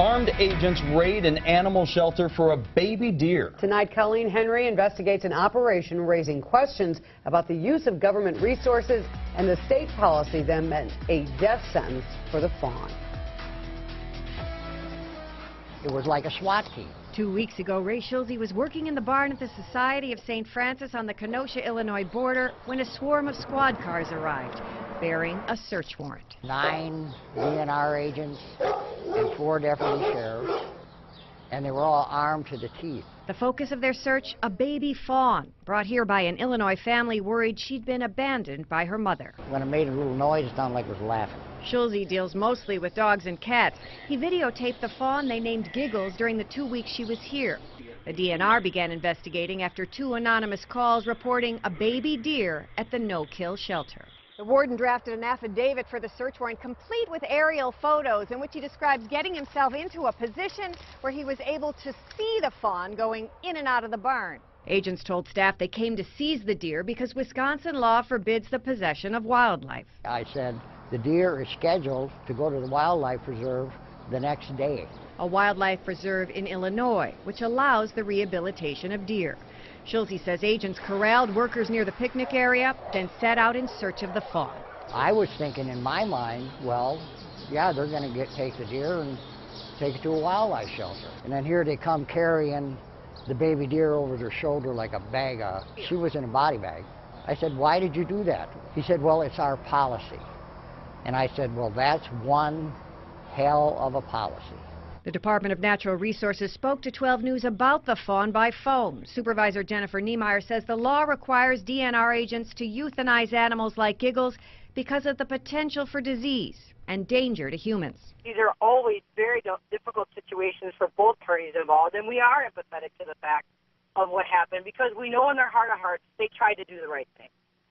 Armed agents raid an animal shelter for a baby deer. Tonight, Colleen Henry investigates an operation raising questions about the use of government resources and the state policy that meant a death sentence for the fawn. It was like a SWAT team. 2 weeks ago, Ray Schulze was working in the barn at the Society of St. Francis on the Kenosha, Illinois border when a swarm of squad cars arrived, bearing a search warrant. 9 DNR agents and 4 deputy sheriffs, and they were all armed to the teeth. The focus of their search, a baby fawn, brought here by an Illinois family worried she'd been abandoned by her mother. When it made a little noise, it sounded like it was laughing. Schulze deals mostly with dogs and cats. He videotaped the fawn they named Giggles during the 2 weeks she was here. The DNR began investigating after 2 anonymous calls reporting a baby deer at the no-kill shelter. The warden drafted an affidavit for the search warrant, complete with aerial photos, in which he describes getting himself into a position where he was able to see the fawn going in and out of the barn. Agents told staff they came to seize the deer because Wisconsin law forbids the possession of wildlife. I said, the deer is scheduled to go to the wildlife preserve the next day. A wildlife preserve in Illinois, which allows the rehabilitation of deer. Schulze says agents corralled workers near the picnic area, then set out in search of the fawn. I was thinking in my mind, well, yeah, they're going to take the deer and take it to a wildlife shelter. And then here they come carrying the baby deer over their shoulder like a bag of, she was in a body bag. I said, why did you do that? He said, well, it's our policy. And I said, well, that's one hell of a policy. The Department of Natural Resources spoke to 12 News about the fawn by phone. Supervisor Jennifer Niemeyer says the law requires DNR agents to euthanize animals like Giggles because of the potential for disease and danger to humans. These are always very difficult situations for both parties involved, and we are empathetic to the fact of what happened because we know in their heart of hearts they tried to do the right thing.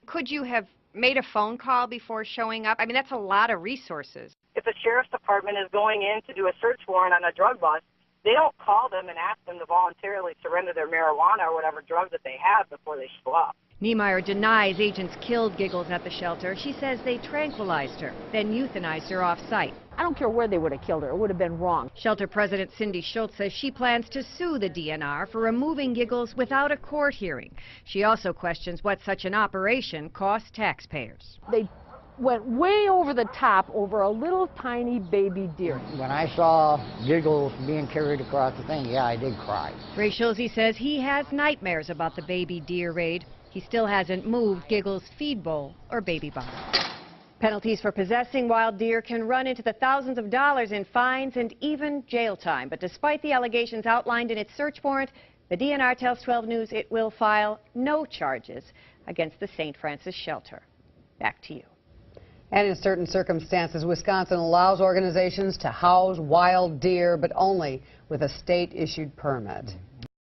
Could you have made a phone call before showing up? I mean, that's a lot of resources. If the sheriff's department is going in to do a search warrant on a drug bust, they don't call them and ask them to voluntarily surrender their marijuana or whatever drug that they have before they show up. Niemeyer denies agents killed Giggles at the shelter. She says they tranquilized her, then euthanized her off-site. I don't care where they would have killed her. It would have been wrong. Shelter President Cindy Schultz says she plans to sue the DNR for removing Giggles without a court hearing. She also questions what such an operation costs taxpayers. They went way over the top over a little tiny baby deer. When I saw Giggles being carried across the thing, yeah, I did cry. Ray Schulze says he has nightmares about the baby deer raid. He still hasn't moved Giggles' feed bowl or baby bottle. Penalties for possessing wild deer can run into the thousands of dollars in fines and even jail time. But despite the allegations outlined in its search warrant, the DNR tells 12 News it will file no charges against the St. Francis shelter. Back to you. And in certain circumstances, Wisconsin allows organizations to house wild deer, but only with a state-issued permit.